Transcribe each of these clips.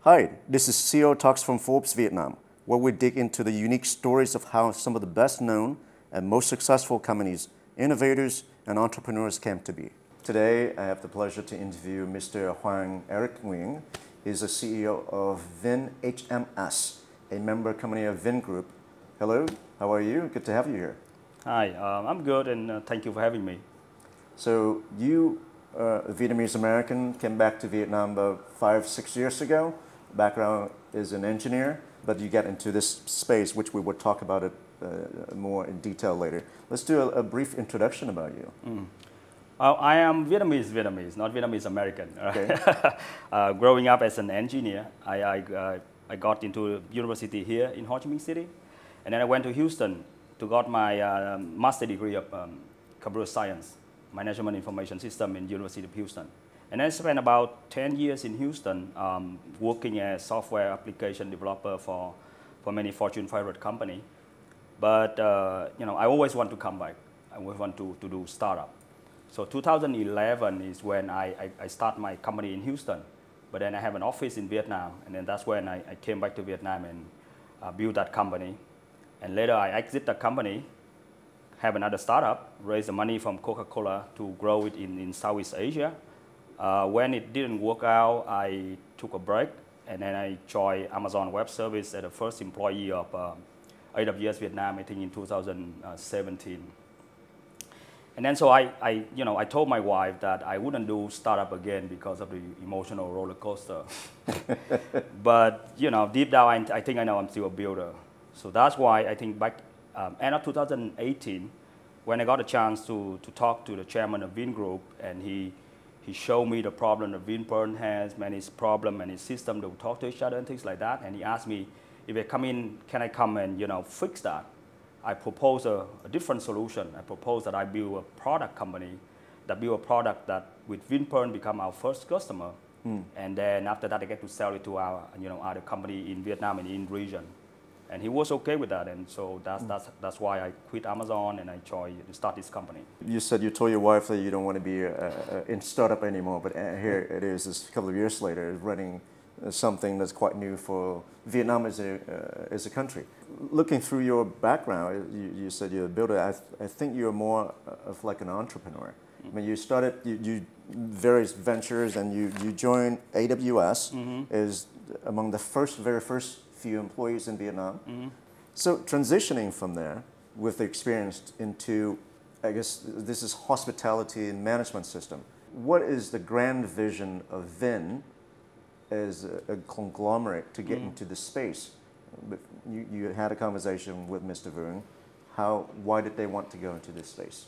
Hi, this is CEO Talks from Forbes Vietnam, where we dig into the unique stories of how some of the best known and most successful companies, innovators, and entrepreneurs came to be. Today, I have the pleasure to interview Mr. Hoàng Eric Nguyen. He's the CEO of VinHMS, a member company of Vingroup. Hello, how are you? Good to have you here. Hi, I'm good and thank you for having me. So you, a Vietnamese American, came back to Vietnam about 5-6 years ago. Background is an engineer, but you get into this space, which we would talk about it more in detail later. Let's do a brief introduction about you. I am Vietnamese, not Vietnamese American. Okay. Growing up as an engineer, I got into university here in Ho Chi Minh City, and then I went to Houston to got my master degree of computer science, management information system in University of Houston. And I spent about 10 years in Houston working as software application developer for many Fortune 500 company. But I always want to come back. I always want to do startup. So 2011 is when I start my company in Houston. But then I have an office in Vietnam, and then that's when I came back to Vietnam and built that company. And later I exit the company, have another startup, raise the money from Coca-Cola to grow it in Southeast Asia. When it didn't work out, I took a break, and then I joined Amazon Web Service as the first employee of AWS Vietnam, I think in 2017. And then so I told my wife that I wouldn't do startup again because of the emotional roller coaster. But deep down, I think I know I'm still a builder. So that's why I think back end of 2018, when I got a chance to talk to the chairman of Vingroup, and he showed me the problem that VinPern has, many problem and his system to talk to each other and things like that. And he asked me if I come in, can I come and fix that? I proposed a different solution. I proposed that I build a product company that build a product that with VinPern become our first customer. And then after that, I get to sell it to our other company in Vietnam and in region. And he was okay with that, and so that's why I quit Amazon and I start this company. You said you told your wife that you don't want to be in startup anymore, but here it is a couple of years later, running something that's quite new for Vietnam as a country. Looking through your background, you said you're a builder. I think you're more of like an entrepreneur. I mean, you started you various ventures, and you joined AWS is among the very first few employees in Vietnam. So transitioning from there with the experience into, I guess this is hospitality and management system. What is the grand vision of Vin as a conglomerate to get into this space? You had a conversation with Mr. Vuong. Why did they want to go into this space?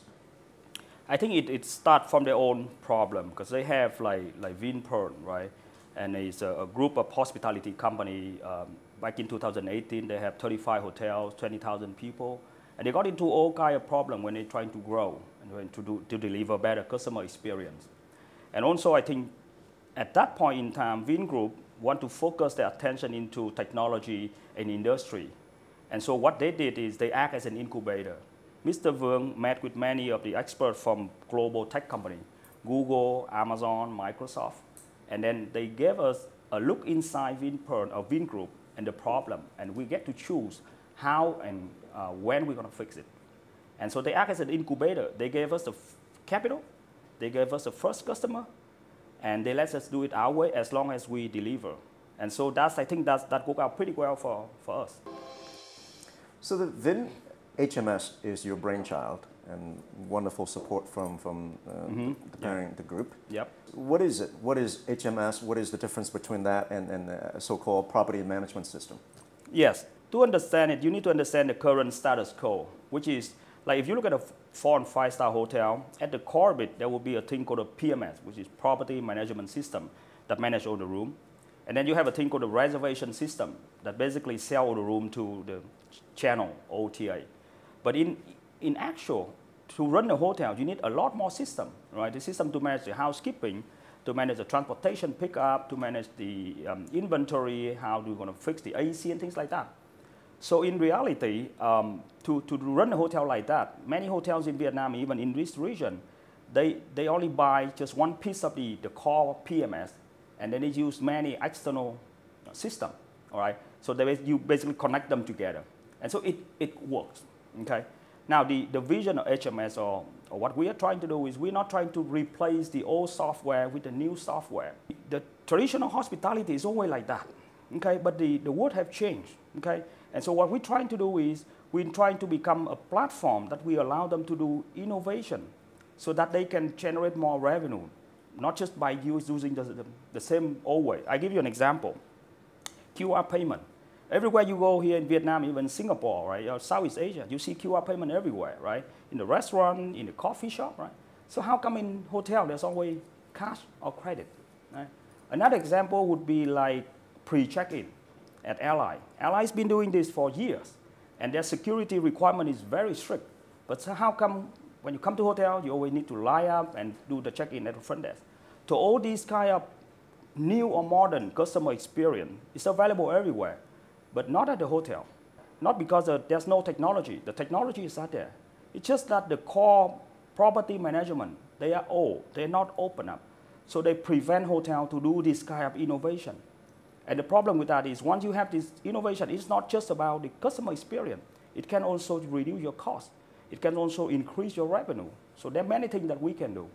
I think it starts from their own problem, because they have like VinPern, right? And it's a group of hospitality company. Back in 2018, they have 35 hotels, 20,000 people. And they got into all kinds of problems when they're trying to grow and to deliver better customer experience. And also, I think at that point in time, Vingroup want to focus their attention into technology and industry. And so what they did is they act as an incubator. Mr. Vuong met with many of the experts from global tech companies, Google, Amazon, Microsoft. And then they gave us a look inside VinPern or Vingroup and the problem, and we get to choose how and when we're going to fix it. And so they act as an incubator. They gave us the capital, they gave us the first customer, and they let us do it our way as long as we deliver. And so I think that worked out pretty well for us. So the VinHMS is your brainchild, and wonderful support from the parent, the group. Yep. What is it? What is HMS? What is the difference between that and a so-called property management system? Yes. To understand it, you need to understand the current status quo, which is, like if you look at a 4- and 5-star hotel, at the core of it, there will be a thing called a PMS, which is property management system that manage all the room. And then you have a thing called a reservation system that basically sell all the room to the channel, OTA. But in actual, to run a hotel, you need a lot more system, right? The system to manage the housekeeping, to manage the transportation pickup, to manage the inventory, how you're going to fix the AC and things like that. So in reality, to run a hotel like that, many hotels in Vietnam, even in this region, they only buy just one piece of the core PMS, and then they use many external system, all right? So you basically connect them together. And so it works, okay? Now the vision of HMS or what we are trying to do is we're not trying to replace the old software with the new software. The traditional hospitality is always like that, okay? But the world have changed, okay? And so what we're trying to do is we're trying to become a platform that we allow them to do innovation so that they can generate more revenue, not just by using the same old way. I give you an example. QR payment. Everywhere you go here in Vietnam, even Singapore, right, or Southeast Asia, you see QR payment everywhere, right? In the restaurant, in the coffee shop, right? So how come in hotel there's always cash or credit, right? Another example would be like pre-check-in at airline. Airline's been doing this for years, and their security requirement is very strict. But so how come when you come to hotel, you always need to line up and do the check-in at the front desk? So all these kind of new or modern customer experience is available everywhere, but not at the hotel. Not because there's no technology. The technology is not there. It's just that the core property management, they are old. They're not open up. So they prevent hotel to do this kind of innovation. And the problem with that is once you have this innovation, it's not just about the customer experience. It can also reduce your cost. It can also increase your revenue. So there are many things that we can do.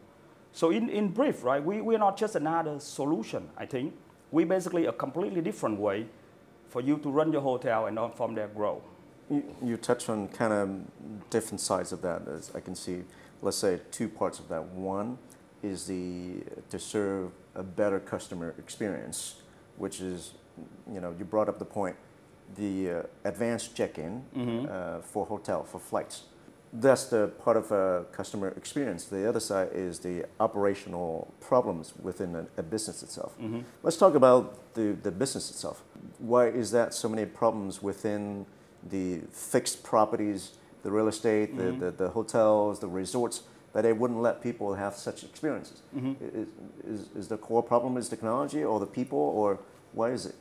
So in brief, right, we're not just another solution, I think. We're basically a completely different way for you to run your hotel and from there grow. You touch on kind of different sides of that, as I can see. Let's say two parts of that. One is to serve a better customer experience, which is, you brought up the point, the advanced check-in for hotel, for flights. That's the part of a customer experience. The other side is the operational problems within a business itself. Let's talk about the business itself. Why is that so many problems within the fixed properties, the real estate, the hotels, the resorts, that they wouldn't let people have such experiences? Is the core problem is technology or the people, or why is it?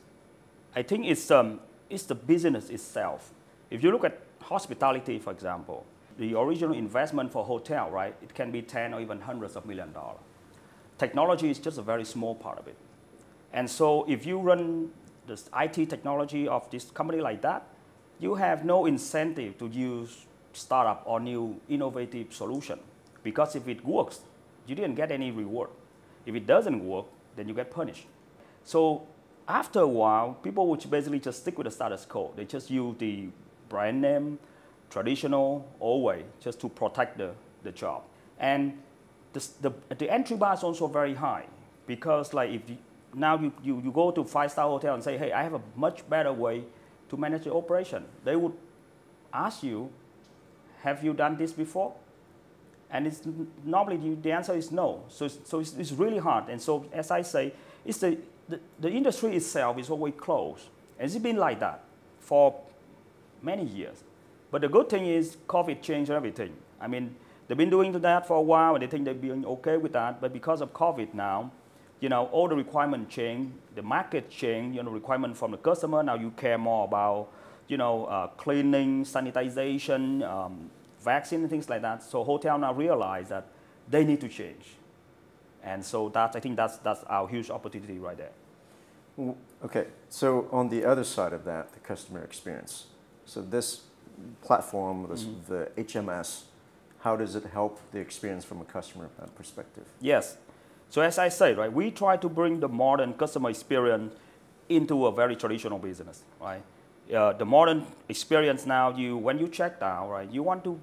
I think it's the business itself. If you look at hospitality, for example, the original investment for hotel, right, it can be 10 or even hundreds of millions of dollars. Technology is just a very small part of it. And so if you run this IT technology of this company like that, you have no incentive to use startup or new innovative solution. Because if it works, you didn't get any reward. If it doesn't work, then you get punished. So after a while, people would basically just stick with the status quo. They just use the brand name, traditional, old way, just to protect the job. And the entry bar is also very high, because like if now you go to 5-star hotel and say, hey, I have a much better way to manage the operation. They would ask you, have you done this before? And normally the answer is no. So it's really hard. And so as I say, it's the industry itself is always closed. And it's been like that for many years. But the good thing is COVID changed everything. I mean, they've been doing that for a while, and they think they're being okay with that. But because of COVID now, all the requirements change, the market change, requirement from the customer. Now you care more about, cleaning, sanitization, vaccine, and things like that. So hotel now realize that they need to change. And so I think that's our huge opportunity right there. Okay, so on the other side of that, the customer experience. So this platform, the HMS, how does it help the experience from a customer perspective? Yes. So as I say, right, we try to bring the modern customer experience into a very traditional business, right? The modern experience now, when you check out, right, you want to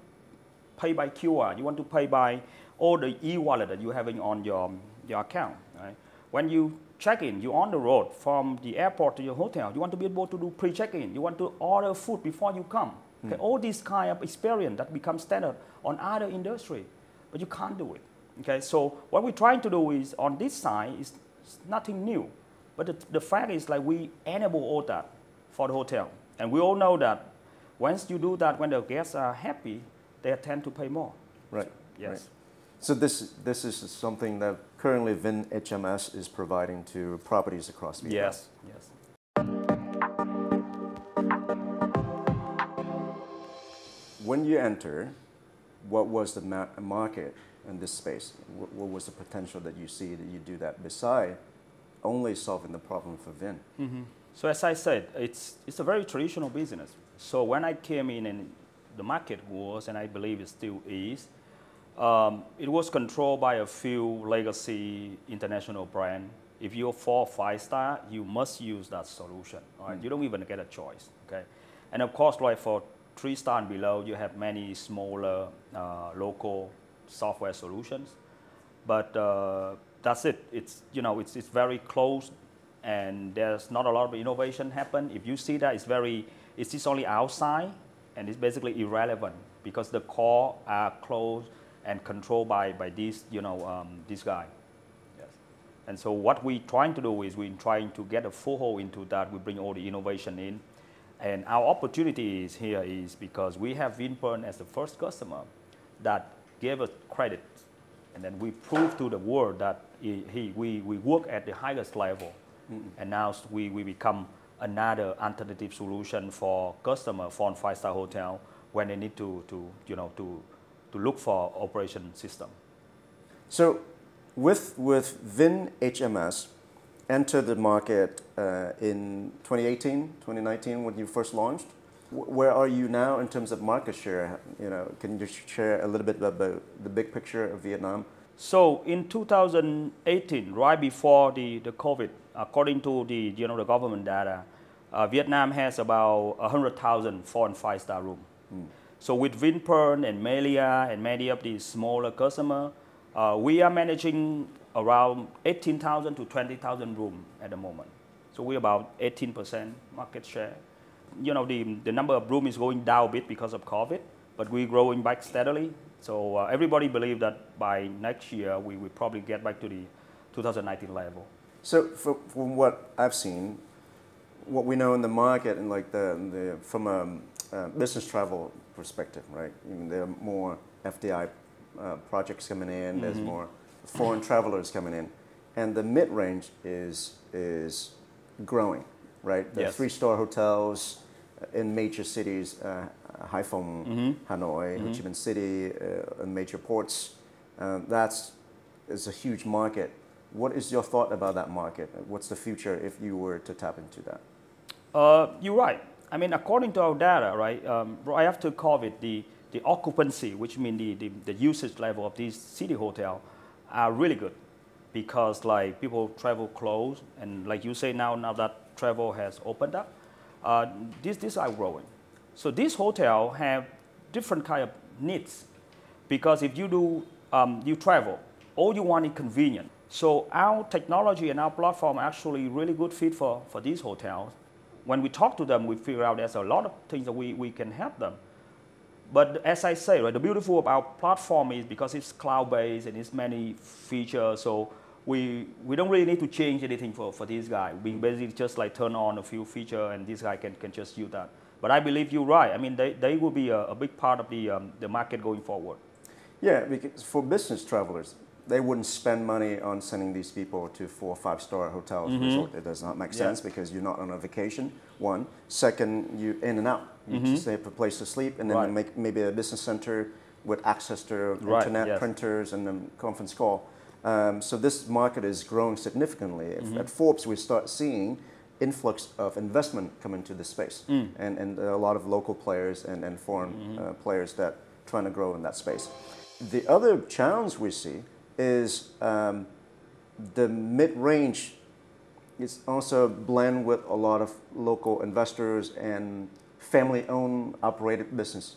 pay by QR, you want to pay by all the e-wallet that you're having on your account, right? When you check in, you're on the road from the airport to your hotel, you want to be able to do pre-check-in, you want to order food before you come. Okay, all this kind of experience that becomes standard on other industry, but you can't do it. Okay, so what we're trying to do is on this side is nothing new, but the fact is like we enable all that for the hotel, and we all know that once you do that, when the guests are happy, they tend to pay more. Right. Yes. Right. So this is something that currently VinHMS is providing to properties across Vietnam. Yes. Yes. When you enter, what was the market in this space? What was the potential that you see that you do that beside only solving the problem for Vin? So as I said, it's a very traditional business. So when I came in and the market was, and I believe it still is, it was controlled by a few legacy international brands. If you're 4 or 5 star, you must use that solution. Right? You don't even get a choice. Okay, and of course, like for 3 star and below, you have many smaller local software solutions. But that's it. It's it's very close, and there's not a lot of innovation happen. If you see that, it's just only outside, and it's basically irrelevant because the core are closed and controlled by this this guy. Yes. And so what we're trying to do is we're trying to get a foothold into that. We bring all the innovation in, and our opportunity is here is because we have VinHMS as the first customer that gave us credit. And then we prove to the world that we work at the highest level. And now we become another alternative solution for customer 4 and 5 star hotel when they need to look for operation system. So with VinHMS entered the market in 2018, 2019 when you first launched. Where are you now in terms of market share? Can you share a little bit about the big picture of Vietnam? So in 2018, right before the COVID, according to the the government data, Vietnam has about 100,000 4 and 5 star room. So with VinHMS and Melia and many of these smaller customers, we are managing around 18,000 to 20,000 room at the moment. So we're about 18% market share. The number of room is going down a bit because of COVID, but we're growing back steadily. So everybody believes that by next year, we will probably get back to the 2019 level. So from what I've seen, what we know in the market and like from a business travel perspective, right? There are more FDI projects coming in, there's more foreign travelers coming in, and the mid-range is growing, right? The 3-star hotels in major cities, Hải Phòng, Hanoi, Ho Chi Minh City, and major ports, is a huge market. What is your thought about that market? What's the future if you were to tap into that? You're right. I mean, according to our data, right, right after COVID, the occupancy, which means the usage level of these city hotels, are really good because like people travel close, and like you say now that travel has opened up, these are growing. So these hotels have different kind of needs because if you do you travel, all you want is convenient. So our technology and our platform are actually really good fit for these hotels. When we talk to them, we figure out there's a lot of things that we can help them. But as I say, right, the beautiful of our platform is because it's cloud-based and it's many features, so we don't really need to change anything for this guy. We basically just like turn on a few features and this guy can just use that. But I believe you're right. I mean, they will be a big part of the market going forward. Yeah, because for business travelers, they wouldn't spend money on sending these people to 4 or 5-star hotels. Resort. It does not make sense because you're not on a vacation, one. Second, you in and out. You just have a place to sleep and then make maybe a business center with access to internet, printers, and then conference call. So this market is growing significantly. At Forbes, we start seeing influx of investment come into this space, and a lot of local players and foreign players that trying to grow in that space. The other challenge we see is the mid-range is also blend with a lot of local investors and family-owned operated business.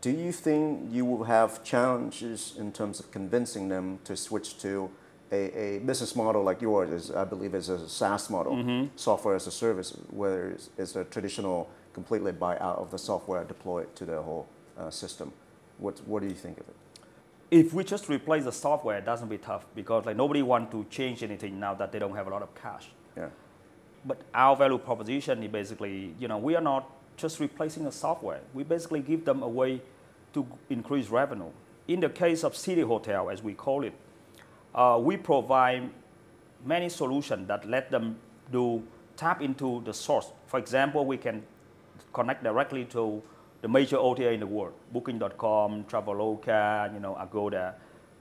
Do you think you will have challenges in terms of convincing them to switch to a business model like yours, I believe is a SaaS model, software as a service, where it's a traditional completely buy out of the software deployed to the whole system? What do you think of it? If we just replace the software, it doesn't be tough because like nobody wants to change anything now that they don't have a lot of cash. Yeah. But our value proposition is basically, we are not just replacing the software. We basically give them a way to increase revenue. In the case of city hotel, as we call it, we provide many solutions that let them tap into the source. For example, we can connect directly to the major OTA in the world, Booking.com, Traveloka, Agoda.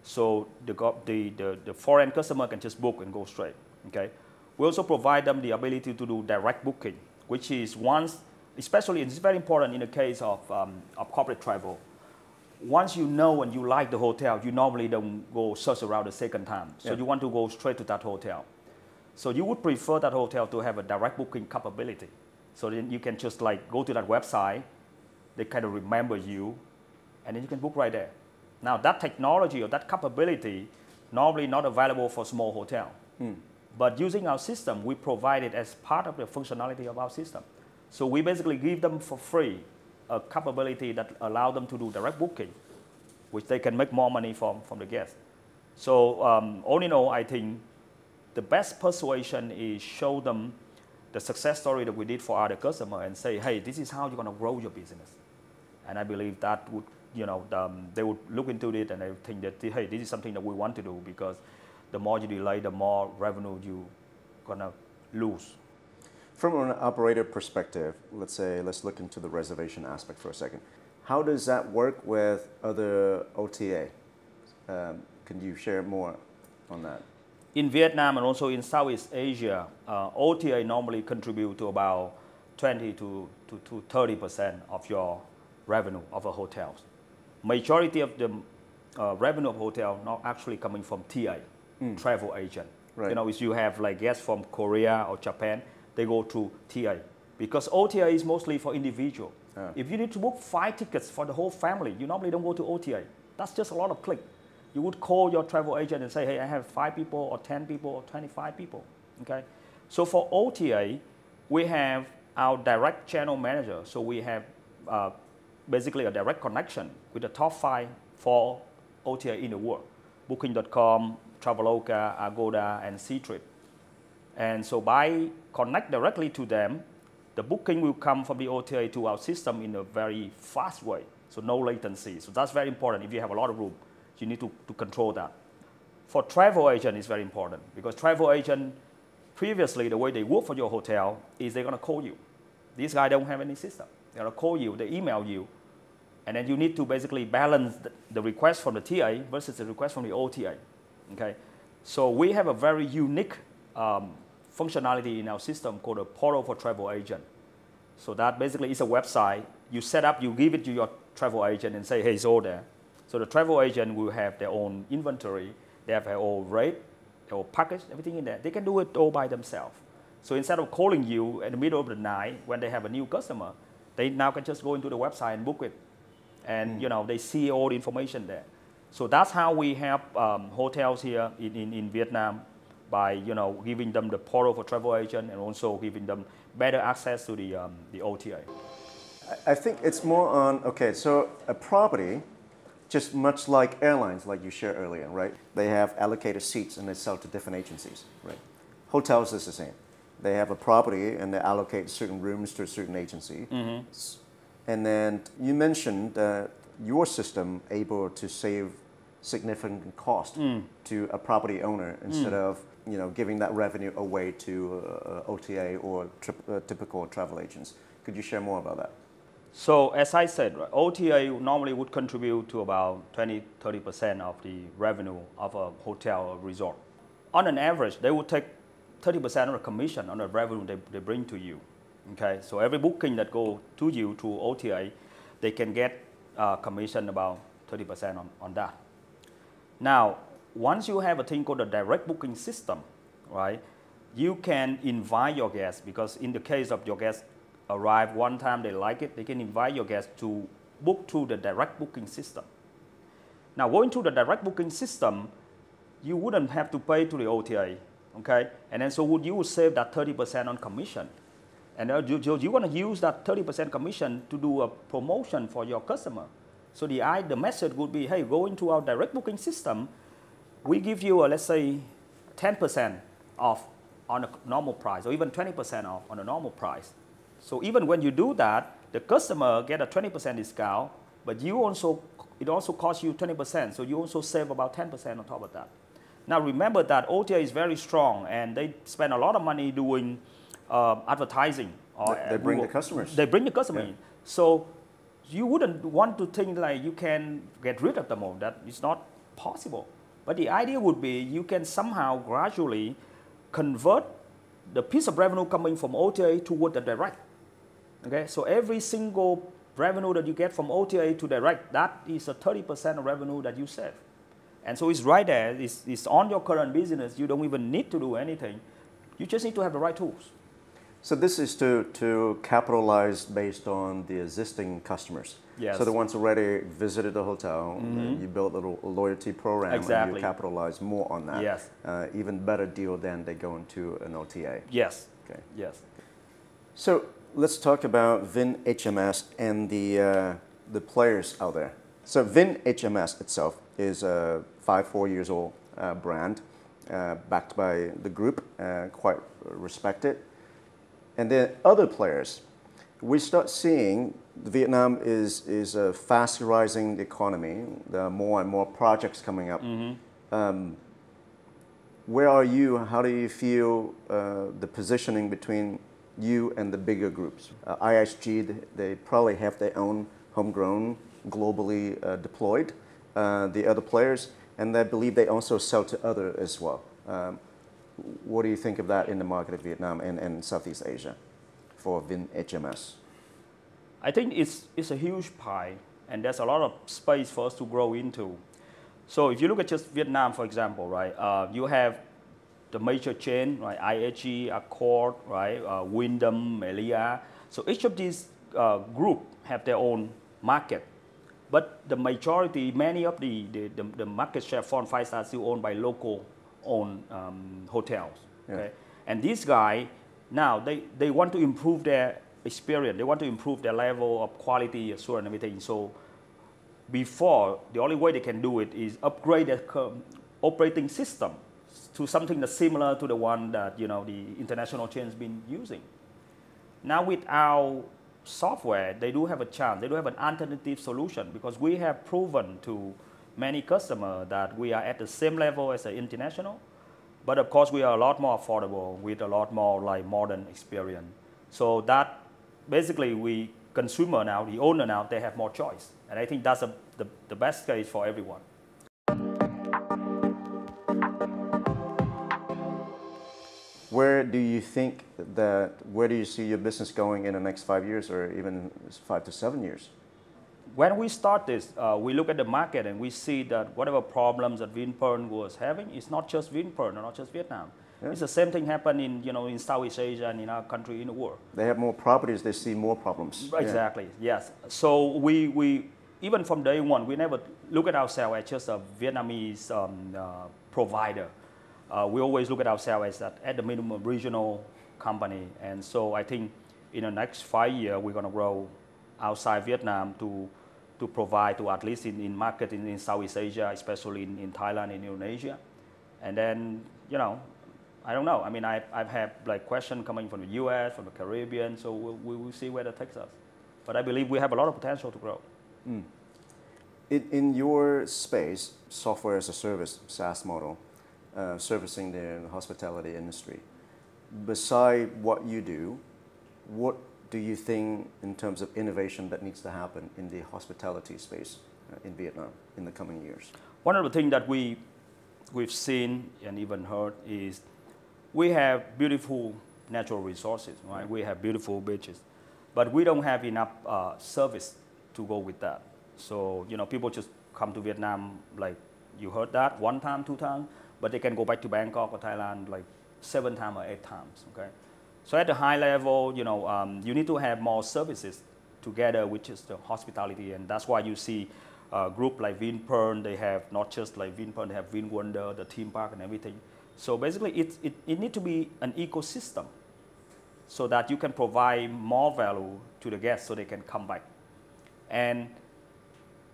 So the foreign customer can just book and go straight. Okay. We also provide them the ability to do direct booking, which is especially it's very important in the case of corporate travel. Once you know and you like the hotel, you normally don't go search around the second time. So you want to go straight to that hotel. So you would prefer that hotel to have a direct booking capability. So then you can just like go to that website, they kind of remember you, and then you can book right there. Now that technology or that capability normally not available for small hotel. But using our system, we provide it as part of the functionality of our system. So we basically give them for free a capability that allows them to do direct booking, which they can make more money from the guests. So all in all, I think the best persuasion is show them the success story that we did for other customers and say, hey, this is how you're going to grow your business. And I believe that would, they would look into it and they would think that, hey, this is something that we want to do, because the more you delay, the more revenue you're going to lose. From an operator perspective, let's look into the reservation aspect for a second. How does that work with other OTA? Can you share more on that? In Vietnam and also in Southeast Asia, OTA normally contribute to about 20 to 30% of your revenue of a hotel. Majority of the revenue of hotel not actually coming from TA, travel agent. Right. If you have like guests from Korea or Japan, they go through TA, because OTA is mostly for individual. If you need to book 5 tickets for the whole family, you normally don't go to OTA. That's just a lot of click. You would call your travel agent and say, hey, I have 5 people or 10 people or 25 people. Okay. So for OTA, we have our direct channel manager. So we have basically a direct connection with the top 4 OTA in the world: Booking.com, Traveloka, Agoda, and Ctrip. And so by connect directly to them, the booking will come from the OTA to our system in a very fast way, so no latency. So that's very important. If you have a lot of room, you need to control that. For travel agent, it's very important, because travel agent, previously the way they work for your hotel is they're going to call you. These guys don't have any system. They're going to call you, they email you, and then you need to basically balance the request from the TA versus the request from the OTA. Okay? So we have a very unique functionality in our system called a portal for travel agent. So that basically is a website. You set up, you give it to your travel agent and say, hey, it's all there. So the travel agent will have their own inventory, they have their own rate, their own package, everything in there. They can do it all by themselves. So instead of calling you in the middle of the night when they have a new customer, they now can just go into the website and book it. And they see all the information there. So that's how we help hotels here in Vietnam, by giving them the portal for travel agent and also giving them better access to the OTA. I think it's more on, okay, so a property, just much like airlines, like you shared earlier, right? They have allocated seats and they sell to different agencies, right? Hotels is the same. They have a property and they allocate certain rooms to a certain agency. And then you mentioned that your system able to save significant cost to a property owner instead of giving that revenue away to OTA or typical travel agents. Could you share more about that? So as I said, OTA normally would contribute to about 20-30% of the revenue of a hotel or resort. On an average, they would take 30% of the commission on the revenue they bring to you. Okay, so every booking that go to you through OTA, they can get commission about 30% on that. Now, once you have a thing called a direct booking system, right, you can invite your guests, because in the case of your guests arrive one time, they like it, they can invite your guests to book through the direct booking system. Now, going through the direct booking system, you wouldn't have to pay to the OTA, okay? And then so you would save that 30% on commission. And you want to use that 30% commission to do a promotion for your customer. So the message would be, hey, go into our direct booking system, we give you, let's say, 10% off on a normal price, or even 20% off on a normal price. So even when you do that, the customer get a 20% discount, but it also costs you 20%, so you also save about 10% on top of that. Now remember that OTA is very strong, and they spend a lot of money doing advertising. They bring the customers. They bring the customer in. So you wouldn't want to think like you can get rid of them all. That is not possible. But the idea would be you can somehow gradually convert the piece of revenue coming from OTA toward the direct. Okay, so every single revenue that you get from OTA to direct, that is a 30% of revenue that you save. And so it's right there, it's on your current business, you don't even need to do anything. You just need to have the right tools. So this is to capitalize based on the existing customers. Yes. So the ones already visited the hotel, you build a loyalty program, Exactly. and you capitalize more on that. Yes. Even better deal than they go into an OTA. Yes. Okay. Yes. So let's talk about VinHMS and the players out there. So VinHMS itself is a 4 years old brand, backed by the group, quite respected. And then other players, we start seeing Vietnam is a fast rising economy. There are more and more projects coming up. Where are you? How do you feel the positioning between you and the bigger groups? ISG, they probably have their own homegrown, globally deployed, the other players, and I believe they also sell to others as well. What do you think of that in the market of Vietnam and Southeast Asia for VinHMS? I think it's a huge pie, and there's a lot of space for us to grow into. So if you look at just Vietnam, for example, right, you have the major chain, right, ISG, Accord, right, Wyndham, Melia. So each of these group have their own market. But the majority, many of the market share for 5 stars still owned by local owned hotels. Okay? Yeah. And these guys, now they want to improve their experience. They want to improve their level of quality, assurance, and everything. So before, the only way they can do it is upgrade their operating system to something that's similar to the one that the international chain has been using. Now with our software, they do have a chance. They do have an alternative solution because we have proven to many customers that we are at the same level as the international, but of course we are a lot more affordable with a lot more like modern experience. So that basically consumer now, the owner now, they have more choice. And I think that's the best case for everyone. Where do you see your business going in the next 5 years or even 5 to 7 years? When we start this, we look at the market and we see that whatever problems that VinPearl was having, it's not just VinPearl, not just Vietnam. Yeah. It's the same thing happening in Southeast Asia and in our country, in the world. They have more properties, they see more problems. Exactly, yeah. Yes. So we even from day one, we never look at ourselves as just a Vietnamese provider. We always look at ourselves as at the minimum regional company. And so I think in the next 5 years, we're going to grow outside Vietnam to provide to at least in market in Southeast Asia, especially in Thailand and Indonesia. And then, I don't know. I mean, I've had like questions coming from the US, from the Caribbean, so we will see where that takes us. But I believe we have a lot of potential to grow. Mm. In your space, software as a service, SaaS model, servicing the hospitality industry, beside what you do, what do you think in terms of innovation that needs to happen in the hospitality space in Vietnam in the coming years? One of the things that we've seen and even heard is we have beautiful natural resources, right? We have beautiful beaches, but we don't have enough service to go with that. So, people just come to Vietnam, like you heard that 1 time, 2 times, but they can go back to Bangkok or Thailand like 7 times or 8 times, okay? So at the high level, you need to have more services together, which is the hospitality, and that's why you see a group like VinPearl, they have not just like VinPearl, they have VinWonder, the theme park and everything. So basically it needs to be an ecosystem so that you can provide more value to the guests so they can come back. And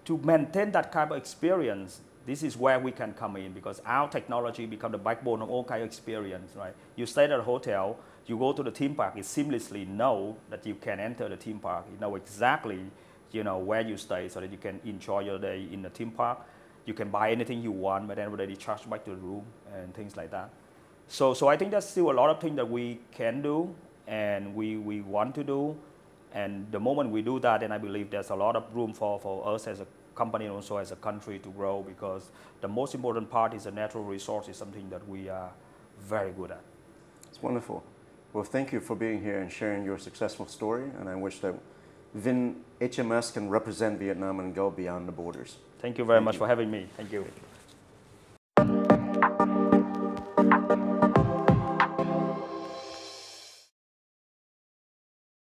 to maintain that kind of experience, this is where we can come in because our technology becomes the backbone of all kind of experience, right? You stay at a hotel, you go to the theme park, you seamlessly know that you can enter the theme park. You know exactly, where you stay so that you can enjoy your day in the theme park. You can buy anything you want, but then they charge back to the room and things like that. So I think there's still a lot of things that we can do and we want to do. And the moment we do that, then I believe there's a lot of room for us as a company and also as a country to grow because the most important part is the natural resource is something that we are very good at. It's wonderful. Well, thank you for being here and sharing your successful story, and I wish that VinHMS can represent Vietnam and go beyond the borders. Thank you very much for having me. Thank you.